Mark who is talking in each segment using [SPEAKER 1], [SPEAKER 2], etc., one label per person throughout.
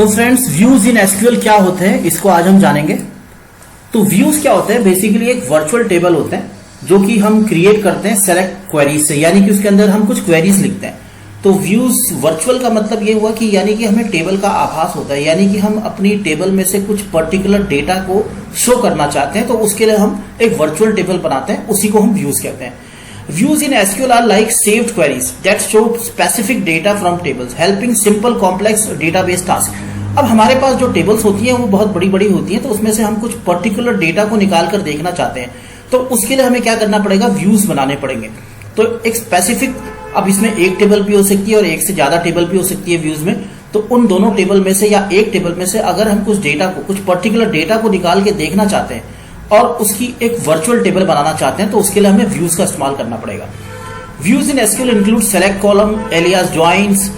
[SPEAKER 1] तो friends, views in SQL क्या होते हैं इसको आज हम जानेंगे। तो व्यूज क्या होते हैं? बेसिकली एक वर्चुअल टेबल होते हैं जो कि हम क्रिएट करते हैं सेलेक्ट क्वेरीज से, यानी कि उसके अंदर हम कुछ क्वेरीज लिखते हैं। तो व्यूज वर्चुअल का मतलब ये हुआ कि यानी कि हमें टेबल का आभास होता है, यानी कि हम अपनी टेबल में से कुछ पर्टिकुलर डेटा को शो करना चाहते हैं, तो उसके लिए हम एक वर्चुअल टेबल बनाते हैं, उसी को हम व्यूज कहते हैं। Views in SQL are like saved queries that show specific data from tables, helping simple complex database tasks. अब हमारे पास जो टेबल्स होती हैं वो बहुत बड़ी बड़ी होती हैं, तो उसमें से हम कुछ पर्टिकुलर डेटा को निकाल कर देखना चाहते हैं, तो उसके लिए हमें क्या करना पड़ेगा? व्यूज बनाने पड़ेंगे। तो एक स्पेसिफिक, अब इसमें एक टेबल भी हो सकती है और एक से ज्यादा टेबल भी हो सकती है व्यूज में, तो उन दोनों टेबल में से या एक टेबल में से अगर हम कुछ डेटा को, कुछ पर्टिकुलर डेटा को निकाल के देखना चाहते हैं और उसकी एक वर्चुअल टेबल बनाना चाहते हैं, तो उसके लिए हमें व्यूज का इस्तेमाल करना पड़ेगा। Views in SQL include select column, alias, joins,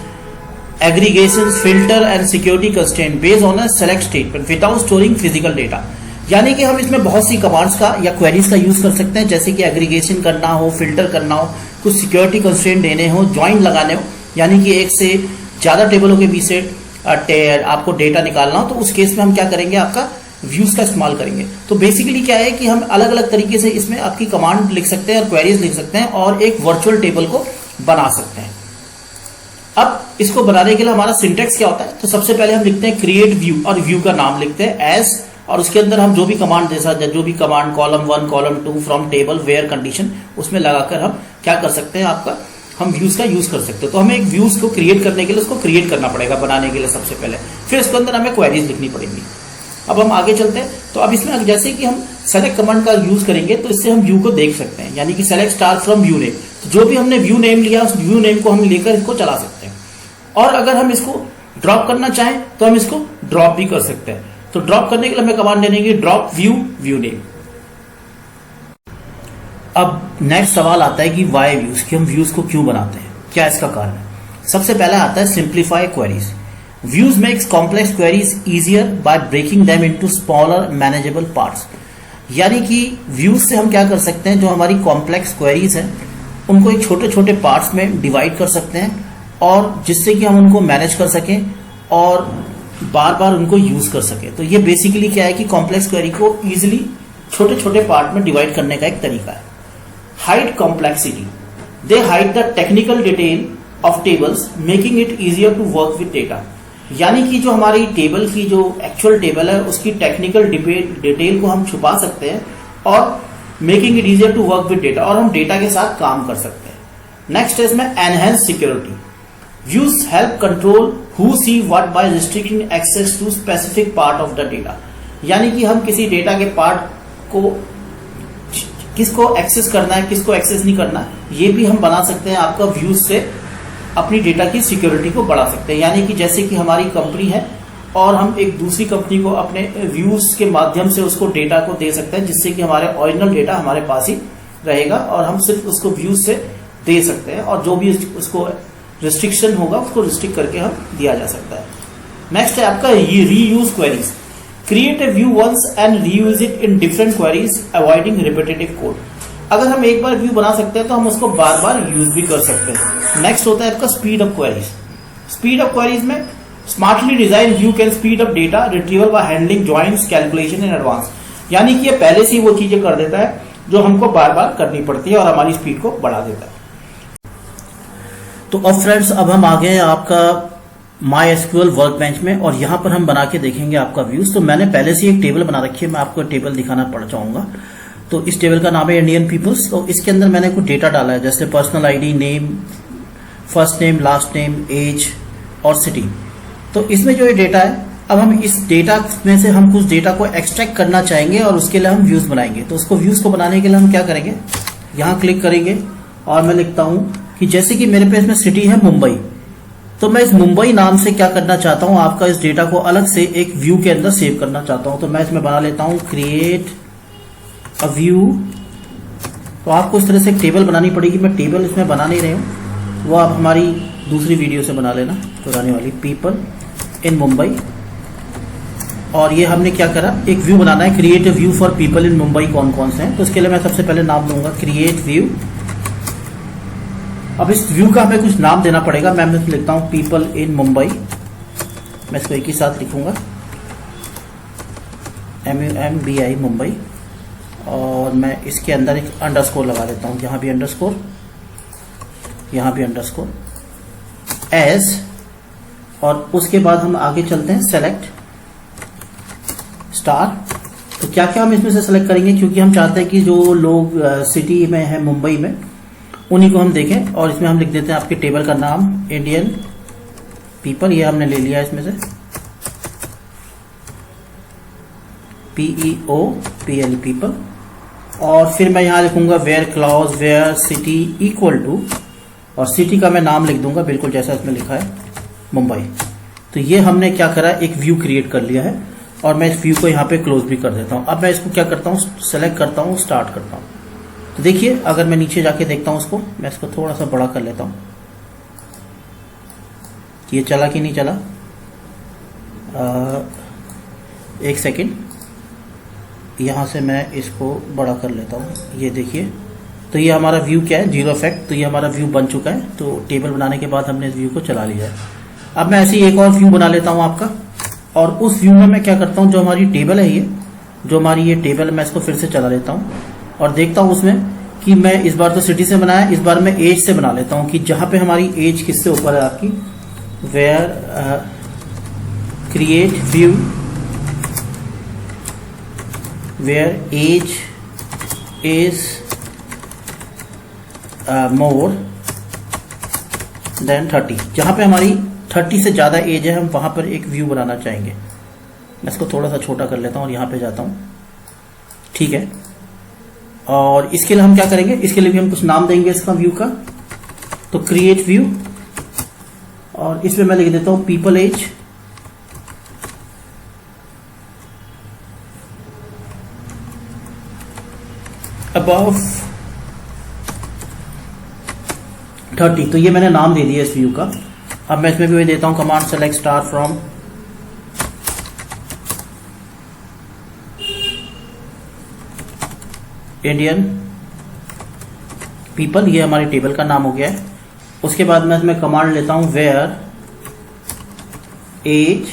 [SPEAKER 1] aggregations, filter and security constraint based on a select statement without storing physical data. यानी कि हम इसमें बहुत सी कमांड्स का या क्वेरीज का यूज कर सकते हैं, जैसे कि एग्रीगेशन करना हो, फिल्टर करना हो, कुछ सिक्योरिटी कंस्ट्रेंट देने हो, ज्वाइन लगाने हो, यानी कि एक से ज्यादा टेबलों के बीच से आपको डेटा निकालना हो, तो उस केस में हम क्या करेंगे? आपका व्यूज का इस्तेमाल करेंगे। तो बेसिकली क्या है कि हम अलग अलग तरीके से इसमें आपकी कमांड लिख सकते हैं और क्वेरीज लिख सकते हैं और एक वर्चुअल टेबल को बना सकते हैं। अब इसको बनाने के लिए हमारा सिंटेक्स क्या होता है? तो सबसे पहले हम लिखते हैं क्रिएट व्यू और व्यू का नाम लिखते हैं एज, और उसके अंदर हम जो भी कमांड दे सकते हैं, जो भी command column 1, column 2 from table where condition, उसमें लगाकर हम क्या कर सकते हैं? आपका हम व्यूज का यूज कर सकते हैं। तो हमें एक व्यूज को क्रिएट करने के लिए उसको क्रिएट करना पड़ेगा बनाने के लिए सबसे पहले, फिर इसके अंदर हमें क्वेरीज लिखनी पड़ेंगी। अब हम आगे चलते हैं। तो अब इसमें जैसे कि हम सेलेक्ट कमांड का यूज करेंगे तो इससे हम व्यू को देख सकते हैं, यानी कि select star from view name. तो जो भी हमने व्यू नेम लिया उस व्यू नेम को हम लेकर इसको चला सकते हैं, और अगर हम इसको ड्रॉप करना चाहें तो हम इसको ड्रॉप भी कर सकते हैं। तो ड्रॉप करने के लिए हमें कमांड देंगे ड्रॉप व्यू नेम। अब नेक्स्ट सवाल आता है कि वाई व्यूज, कि हम व्यूज को क्यों बनाते हैं, क्या इसका कारण है? सबसे पहला आता है simplify queries. Views makes complex queries easier by breaking them into smaller manageable parts. यानी कि व्यूज से हम क्या कर सकते हैं? जो हमारी कॉम्प्लेक्स क्वेरीज हैं उनको एक छोटे छोटे पार्ट्स में डिवाइड कर सकते हैं, और जिससे कि हम उनको मैनेज कर सकें और बार बार उनको यूज कर सकें। तो ये बेसिकली क्या है कि कॉम्प्लेक्स क्वेरी को इजिली छोटे छोटे पार्ट में डिवाइड करने का एक तरीका है। Hide complexity, they hide the technical detail of tables making it easier to work with data. यानी कि जो हमारी टेबल की जो एक्चुअल टेबल है उसकी टेक्निकल डिटेल को हम छुपा सकते हैं और making it easier to work with data, और हम डेटा के साथ काम कर सकते हैं। नेक्स्ट है इसमें enhance security. Views help control who see what by restricting access to specific part of the data. यानी कि हम किसी डेटा के पार्ट को किसको एक्सेस करना है, किसको एक्सेस नहीं करना, ये भी हम बना सकते हैं। आपका व्यूज से अपनी डेटा की सिक्योरिटी को बढ़ा सकते हैं। यानी कि जैसे कि हमारी कंपनी है और हम एक दूसरी कंपनी को अपने व्यूज के माध्यम से उसको डेटा को दे सकते हैं, जिससे कि हमारे ओरिजिनल डेटा हमारे पास ही रहेगा और हम सिर्फ उसको व्यूज से दे सकते हैं, और जो भी उसको रिस्ट्रिक्शन होगा उसको रिस्ट्रिक्ट करके हम दिया जा सकता है। नेक्स्ट है आपका reuse queries. Create a view once and reuse it in different queries avoiding repetitive code. अगर हम एक बार व्यू बना सकते हैं तो हम उसको बार बार यूज भी कर सकते हैं। नेक्स्ट होता है आपका speed up queries. Speed up queries में smartly design view can speed up data retrieval by handling joints calculation in advance. यानी कि ये पहले से ही वो चीजें कर देता है जो हमको बार बार करनी पड़ती है और हमारी स्पीड को बढ़ा देता है। तो अब फ्रेंड्स, अब हम आ गए आपका माई एसक्यूएल वर्कबेंच में, और यहां पर हम बना के देखेंगे आपका व्यूज। तो मैंने पहले से एक टेबल बना रखी है, मैं आपको टेबल दिखाना पड़ चाहूंगा। तो इस टेबल का नाम है इंडियन पीपल्स। तो इसके अंदर मैंने कुछ डेटा डाला है, जैसे personal ID, name, first name, last name, age और सिटी। तो इसमें जो ये डेटा है, अब हम इस डेटा में से हम कुछ डेटा को एक्सट्रैक्ट करना चाहेंगे और उसके लिए हम व्यूज बनाएंगे। तो उसको व्यूज को बनाने के लिए हम क्या करेंगे? यहां क्लिक करेंगे और मैं लिखता हूं कि जैसे कि मेरे पास में सिटी है मुंबई, तो मैं इस मुंबई नाम से क्या करना चाहता हूं? आपका इस डेटा को अलग से एक व्यू के अंदर सेव करना चाहता हूं। तो मैं इसमें बना लेता हूं क्रिएट अ व्यू। तो आपको इस तरह से एक टेबल बनानी पड़ेगी। मैं टेबल इसमें बना नहीं रही हूँ, वो आप हमारी दूसरी वीडियो से बना लेना, पुरानी वाली, पीपल इन मुंबई। और ये हमने क्या करा, एक व्यू बनाना है, create a view for people in Mumbai. कौन कौन से हैं? तो इसके लिए मैं सबसे पहले नाम दूंगा क्रिएट व्यू। अब इस व्यू का हमें कुछ नाम देना पड़ेगा। मैं लिखता हूं पीपल इन मुंबई। मैं इसको एक ही साथ लिखूंगा, MUMBI मुंबई, और मैं इसके अंदर एक अंडरस्कोर लगा देता हूँ, यहाँ भी अंडरस्कोर, यहाँ भी अंडरस्कोर एज, और उसके बाद हम आगे चलते हैं सेलेक्ट स्टार। तो क्या क्या हम इसमें से सेलेक्ट करेंगे, क्योंकि हम चाहते हैं कि जो लोग सिटी में है मुंबई में उन्हीं को हम देखें, और इसमें हम लिख देते हैं आपके टेबल का नाम इंडियन पीपल, ये हमने ले लिया इसमें से PEOPL पीपल, और फिर मैं यहाँ लिखूंगा where clause where city equal to, और सिटी का मैं नाम लिख दूंगा बिल्कुल जैसा इसमें लिखा है मुंबई। तो ये हमने क्या करा, एक व्यू क्रिएट कर लिया है, और मैं इस व्यू को यहाँ पे क्लोज भी कर देता हूँ। अब मैं इसको क्या करता हूँ, सेलेक्ट करता हूँ, स्टार्ट करता हूँ। तो देखिए अगर मैं नीचे जाके देखता हूँ उसको, मैं इसको थोड़ा सा बड़ा कर लेता हूँ, ये चला कि नहीं चला, एक सेकेंड, यहाँ से मैं इसको बड़ा कर लेता हूँ, ये देखिए। तो ये हमारा व्यू क्या है, जीरो इफेक्ट, तो ये हमारा व्यू बन चुका है। तो टेबल बनाने के बाद हमने इस व्यू को चला लिया है। अब मैं ऐसे ही एक और व्यू बना लेता हूँ आपका, और उस व्यू में मैं क्या करता हूँ, जो हमारी टेबल है, ये जो हमारी ये टेबल है, मैं इसको फिर से चला लेता हूँ और देखता हूँ उसमें कि मैं इस बार तो सिटी से बनाया, इस बार मैं एज से बना लेता हूँ कि जहां पे हमारी एज किससे ऊपर है आपकी, where create view where age is more than 30, जहां पे हमारी 30 से ज्यादा एज है, हम वहां पर एक व्यू बनाना चाहेंगे। मैं इसको थोड़ा सा छोटा कर लेता हूं और यहां पे जाता हूं, ठीक है। और इसके लिए हम क्या करेंगे, इसके लिए भी हम कुछ नाम देंगे इसका व्यू का। तो क्रिएट व्यू, और इसमें मैं लिख देता हूं पीपल एज, अबव 30। तो ये मैंने नाम दे दिया इस व्यू का। अब मैं इसमें भी वही देता हूं, command select star from Indian people, ये हमारी टेबल का नाम हो गया है। उसके बाद मैं इसमें कमांड लेता हूं where age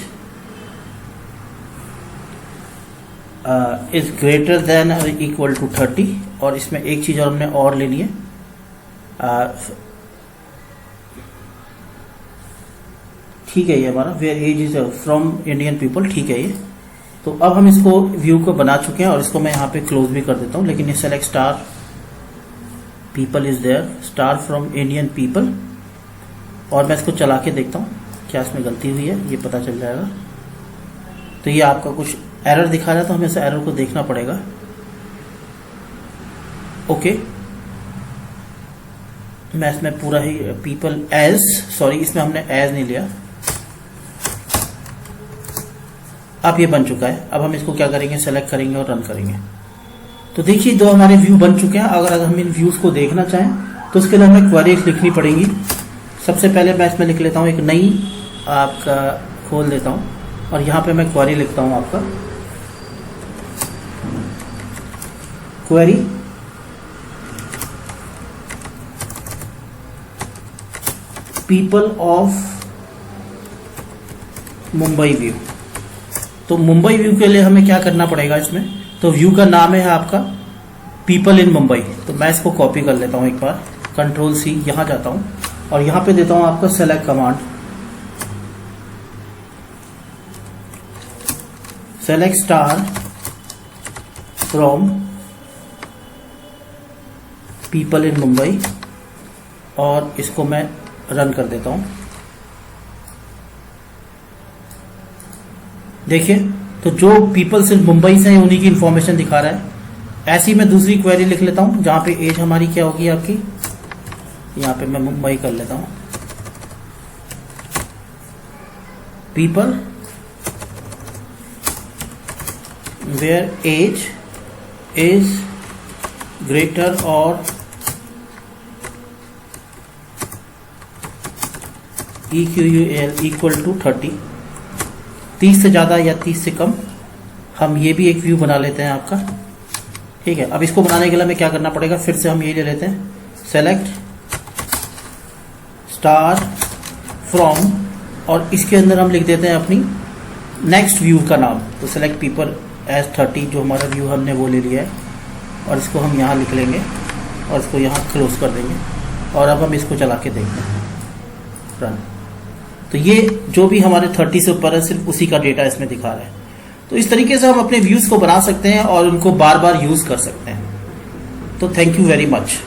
[SPEAKER 1] is greater than और इक्वल टू 30, और इसमें एक चीज और हमने और लेनी है, ठीक है, ये हमारा where age is from Indian people, ठीक है ये। तो अब हम इसको व्यू को बना चुके हैं, और इसको मैं यहाँ पे क्लोज भी कर देता हूँ, लेकिन ये select star people is there, star from Indian people, और मैं इसको चला के देखता हूँ क्या इसमें गलती हुई है, ये पता चल जाएगा। तो ये आपका कुछ एरर दिखा रहा है, तो हमें इस एरर को देखना पड़ेगा। ओके, मैं इसमें पूरा ही पीपल एज, सॉरी इसमें हमने एज नहीं लिया। अब ये बन चुका है। अब हम इसको क्या करेंगे, सेलेक्ट करेंगे और रन करेंगे। तो देखिए दो हमारे व्यू बन चुके हैं। अगर हम इन व्यूज को देखना चाहें तो उसके लिए हमें क्वेरीज लिखनी पड़ेंगी। सबसे पहले मैं इसमें लिख लेता हूं, एक नई आपका खोल देता हूं, और यहां पे मैं क्वेरी लिखता हूं आपका, query people of Mumbai view. तो मुंबई व्यू के लिए हमें क्या करना पड़ेगा इसमें, तो व्यू का नाम है आपका पीपल इन मुंबई। तो मैं इसको कॉपी कर लेता हूं एक बार, कंट्रोल सी, यहां जाता हूं और यहां पे देता हूं आपका select command, select star from people in Mumbai, और इसको मैं रन कर देता हूं। देखिए तो जो पीपल सिर्फ मुंबई से हैं उन्हीं की इंफॉर्मेशन दिखा रहा है। ऐसी मैं दूसरी क्वेरी लिख लेता हूं जहां पे एज हमारी क्या होगी आपकी, यहां पे मैं मुंबई कर लेता हूं, people where age is greater और EQUAL इक्वल टू 30, 30 से ज्यादा या 30 से कम। हम ये भी एक व्यू बना लेते हैं आपका, ठीक है। अब इसको बनाने के लिए हमें क्या करना पड़ेगा, फिर से हम ये ले लेते हैं, सेलेक्ट स्टार फ्रॉम और इसके अंदर हम लिख देते हैं अपनी नेक्स्ट व्यू का नाम। तो सेलेक्ट पीपल एज 30, जो हमारा व्यू हमने वो ले लिया है, और इसको हम यहाँ लिख लेंगे और इसको यहाँ क्लोज कर देंगे। और अब हम इसको चला के देखते हैं, रन। तो ये जो भी हमारे 30 से ऊपर है सिर्फ उसी का डेटा इसमें दिखा रहा है। तो इस तरीके से हम अपने व्यूज को बना सकते हैं और उनको बार बार यूज कर सकते हैं। तो थैंक यू वेरी मच।